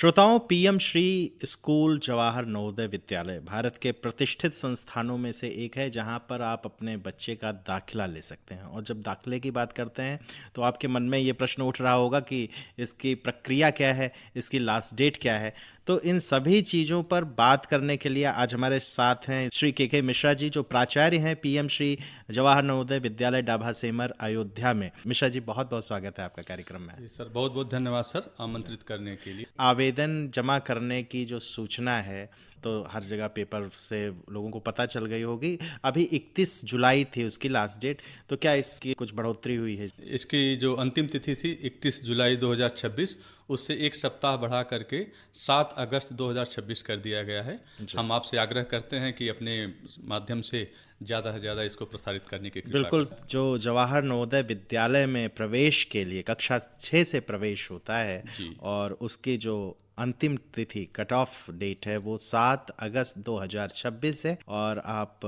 श्रोताओं, PM Shri school Jawahar Navodaya Vidyalaya Bharat के प्रतिष्ठित संस्थानों में से एक है जहां पर आप अपने बच्चे का दाखिला ले सकते हैं। और जब दाखिले की बात करते हैं तो आपके मन में ये प्रश्न उठ रहा होगा कि इसकी प्रक्रिया क्या है, इसकी लास्ट डेट क्या है। तो इन सभी चीज़ों पर बात करने के लिए आज हमारे साथ हैं श्री के मिश्रा जी, जो प्राचार्य हैं पीएम श्री जवाहर नवोदय विद्यालय डाभा सेमर अयोध्या में। मिश्रा जी, बहुत बहुत स्वागत है आपका कार्यक्रम में। जी सर, बहुत बहुत धन्यवाद सर आमंत्रित करने के लिए। आवेदन जमा करने की जो सूचना है तो हर जगह पेपर से लोगों को पता चल गई होगी। अभी 31 जुलाई थी उसकी लास्ट डेट, तो क्या इसकी कुछ बढ़ोतरी हुई है? इसकी जो अंतिम तिथि थी 31 जुलाई 2026, उससे एक सप्ताह बढ़ा करके 7 अगस्त 2026 कर दिया गया है। हम आपसे आग्रह करते हैं कि अपने माध्यम से ज़्यादा से ज़्यादा इसको प्रसारित करने की कृपा बिल्कुल। करें। जो जवाहर नवोदय विद्यालय में प्रवेश के लिए कक्षा 6 से प्रवेश होता है जी। और उसकी जो अंतिम तिथि कट ऑफ डेट है वो 7 अगस्त 2026 है। और आप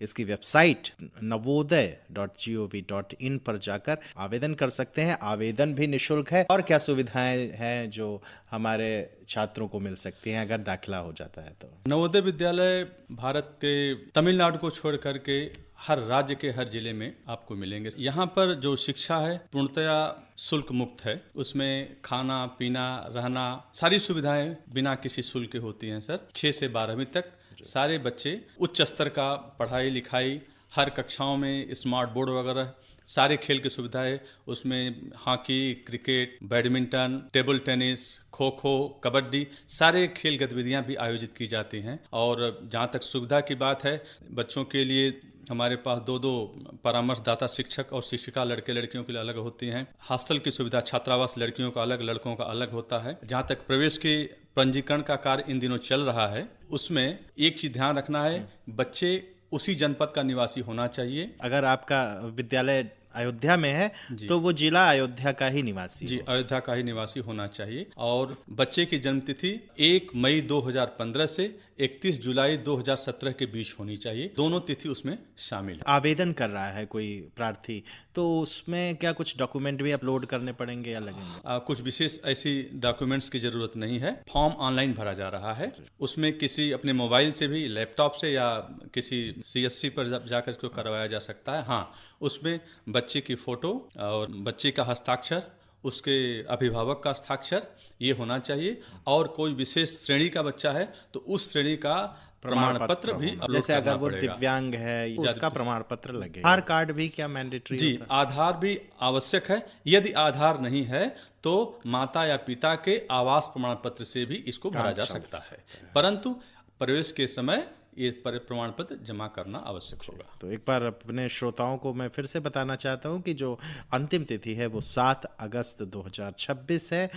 इसकी वेबसाइट navodaya.gov.in पर जाकर आवेदन कर सकते हैं। आवेदन भी निःशुल्क है। और क्या सुविधाएं हैं जो हमारे छात्रों को मिल सकती हैं अगर दाखिला हो जाता है तो? नवोदय विद्यालय भारत के तमिलनाडु को छोड़ करके हर राज्य के हर जिले में आपको मिलेंगे। यहाँ पर जो शिक्षा है पूर्णतया शुल्क मुक्त है। उसमें खाना पीना रहना सारी सुविधाएं बिना किसी शुल्क के होती हैं सर। 6 से 12वीं तक सारे बच्चे उच्च स्तर का पढ़ाई लिखाई, हर कक्षाओं में स्मार्ट बोर्ड वगैरह, सारे खेल की सुविधाएं उसमें hockey, cricket, badminton, table tennis, kho kho, kabaddi, सारे खेल गतिविधियां भी आयोजित की जाती हैं। और जहां तक सुविधा की बात है, बच्चों के लिए हमारे पास दो परामर्शदाता शिक्षक और शिक्षिका लड़के लड़कियों के लिए अलग होती हैं। हॉस्टल की सुविधा, छात्रावास लड़कियों का अलग, लड़कों का अलग होता है। जहाँ तक प्रवेश के पंजीकरण का कार्य इन दिनों चल रहा है, उसमें एक चीज ध्यान रखना है, बच्चे उसी जनपद का निवासी होना चाहिए। अगर आपका विद्यालय अयोध्या में है तो वो जिला अयोध्या का ही निवासी जी, हो। अयोध्या का ही निवासी होना चाहिए। और बच्चे की जन्मतिथि 1 मई 2015 से 31 जुलाई 2017 के बीच होनी चाहिए। दोनों तिथि उसमें शामिल है। आवेदन कर रहा है कोई प्रार्थी तो उसमें क्या कुछ डॉक्यूमेंट भी अपलोड करने पड़ेंगे या लगेंगे? कुछ विशेष ऐसी डॉक्यूमेंट्स की जरूरत नहीं है। फॉर्म ऑनलाइन भरा जा रहा है। उसमें किसी अपने मोबाइल से भी, लैपटॉप से या किसी CSC पर जाकर इसको करवाया जा सकता है। हाँ, उसमें बच्चे की फोटो और बच्चे का हस्ताक्षर, उसके अभिभावक का हस्ताक्षर ये होना चाहिए। और कोई विशेष श्रेणी का बच्चा है तो उस श्रेणी का प्रमाण पत्र भी अपलोड जैसे करना अगर वो पड़ेगा। दिव्यांग है उसका प्रमाण पत्र लगेगा। आधार कार्ड भी क्या मैंडेटरी जी, होता है? आधार भी आवश्यक है। यदि आधार नहीं है तो माता या पिता के आवास प्रमाण पत्र से भी इसको भरा जा सकता है। परंतु प्रवेश के समय ये प्रमाण पत्र जमा करना आवश्यक होगा। तो एक बार अपने श्रोताओं को मैं फिर से बताना चाहता हूं कि जो अंतिम तिथि है वो 7 अगस्त 2026 है।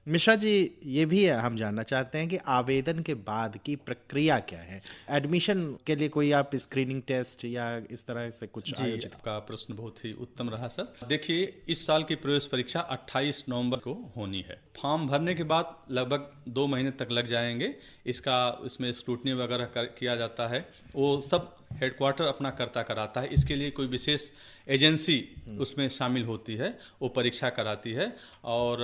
मिश्रा जी, ये भी हम जानना चाहते हैं कि आवेदन के बाद की प्रक्रिया क्या है? एडमिशन के लिए कोई आप स्क्रीनिंग टेस्ट या इस तरह से कुछ जी, आयोजित? आपका प्रश्न बहुत ही उत्तम रहा सर। देखिए, इस साल की प्रवेश परीक्षा 28 नवंबर को होनी है। फॉर्म भरने के बाद लगभग 2 महीने तक लग जाएंगे। इसमें स्क्रूटनी वगैरह किया जाता है। वो सब हेडक्वार्टर अपना करता कराता है। इसके लिए कोई विशेष एजेंसी उसमें शामिल होती है, वो परीक्षा कराती है। और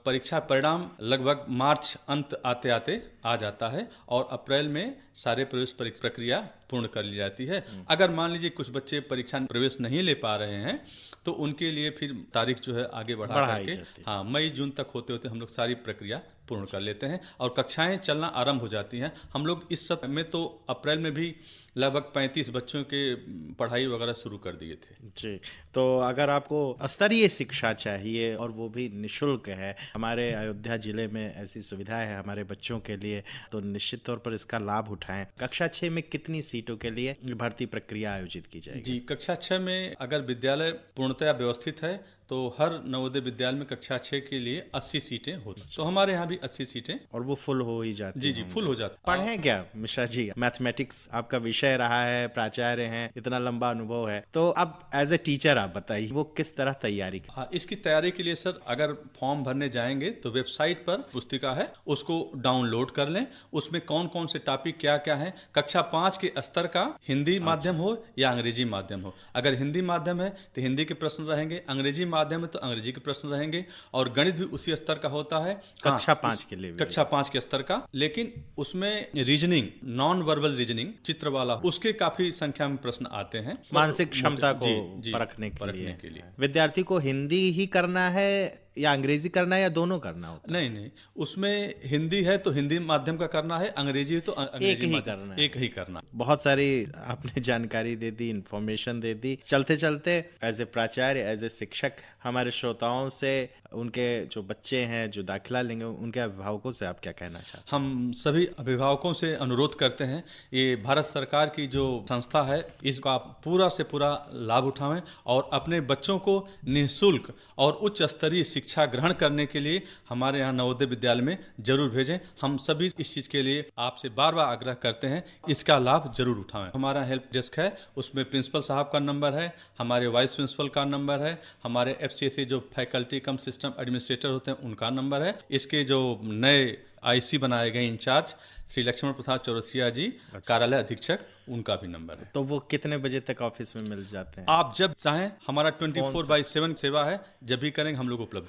परीक्षा परिणाम लगभग मार्च अंत आते आते आ जाता है और अप्रैल में सारे प्रवेश प्रक्रिया पूर्ण कर ली जाती है। अगर मान लीजिए कुछ बच्चे परीक्षा प्रवेश नहीं ले पा रहे हैं तो उनके लिए फिर तारीख जो है आगे बढ़ा करके, हाँ, मई जून तक होते होते हम लोग सारी प्रक्रिया पूर्ण कर लेते हैं और कक्षाएं चलना आरंभ हो जाती हैं। हम लोग इस समय में तो अप्रैल में भी लगभग 35 बच्चों के पढ़ाई वगैरह शुरू कर दिए थे। जी, तो अगर आपको स्तरीय शिक्षा चाहिए और वो भी निःशुल्क है, हमारे अयोध्या जिले में ऐसी सुविधाएं है हमारे बच्चों के लिए, तो निश्चित तौर पर इसका लाभ उठाएं। कक्षा 6 में कितनी सीटों के लिए भर्ती प्रक्रिया आयोजित की जाएगी? जी, कक्षा 6 में अगर विद्यालय पूर्णतया व्यवस्थित है तो हर नवोदय विद्यालय में कक्षा 6 के लिए 80 सीटें होती हैं। तो हमारे यहाँ भी 80 सीटें, और वो फुल हो ही जाती जी, फुल हो जाती। पढ़ें क्या मिश्रा जी? मैथमेटिक्स आपका विषय रहा है, प्राचार्य हैं, इतना लंबा अनुभव है, तो अब एज ए टीचर आप बताइए वो किस तरह तैयारी कर? इसकी तैयारी के लिए सर, अगर फॉर्म भरने जाएंगे तो वेबसाइट पर पुस्तिका है, उसको डाउनलोड कर लें। उसमें कौन कौन से टॉपिक क्या क्या है, कक्षा 5 के स्तर का हिंदी माध्यम हो या अंग्रेजी माध्यम हो। अगर हिंदी माध्यम है तो हिंदी के प्रश्न रहेंगे, अंग्रेजी माध्यम है तो अंग्रेजी के प्रश्न रहेंगे, और गणित भी उसी स्तर का होता है। कक्षा 5 के लिए भी। कक्षा 5 के स्तर का, लेकिन उसमें रीजनिंग, नॉन वर्बल रीजनिंग, चित्र वाला, उसके काफी संख्या में प्रश्न आते हैं मानसिक क्षमता को जी, परखने के के लिए। विद्यार्थी को हिंदी ही करना है या अंग्रेजी करना है या दोनों करना होता है? नहीं, उसमें हिंदी है तो हिंदी माध्यम का करना है, अंग्रेजी है तो अंग्रेजी एक ही माध्यम, करना है। एक ही करना। बहुत सारी आपने जानकारी दे दी, इन्फॉर्मेशन दे दी। चलते चलते एज ए प्राचार्य, एज ए शिक्षक, हमारे श्रोताओं से, उनके जो बच्चे हैं जो दाखिला लेंगे, उनके अभिभावकों से आप क्या कहना चाहते हैं? हम सभी अभिभावकों से अनुरोध करते हैं, ये भारत सरकार की जो संस्था है इसका पूरा से पूरा लाभ उठाएं और अपने बच्चों को निःशुल्क और उच्च स्तरीय शिक्षा ग्रहण करने के लिए हमारे यहाँ नवोदय विद्यालय में जरूर भेजें। हम सभी इस चीज़ के लिए आपसे बार बार आग्रह करते हैं, इसका लाभ जरूर उठाएं। हमारा हेल्प डेस्क है, उसमें प्रिंसिपल साहब का नंबर है, हमारे वाइस प्रिंसिपल का नंबर है, हमारे FCSE जो फैकल्टी कम सिस्टम एडमिनिस्ट्रेटर होते हैं उनका नंबर है। इसके जो नए IC बनाए गए इंचार्ज श्री लक्ष्मण प्रसाद चौरसिया जी, कार्यालय अधीक्षक, उनका भी नंबर है। तो वो कितने बजे तक ऑफिस में मिल जाते हैं? आप जब चाहें, हमारा 24/7 सेवा है, जब भी करेंगे हम लोग उपलब्ध।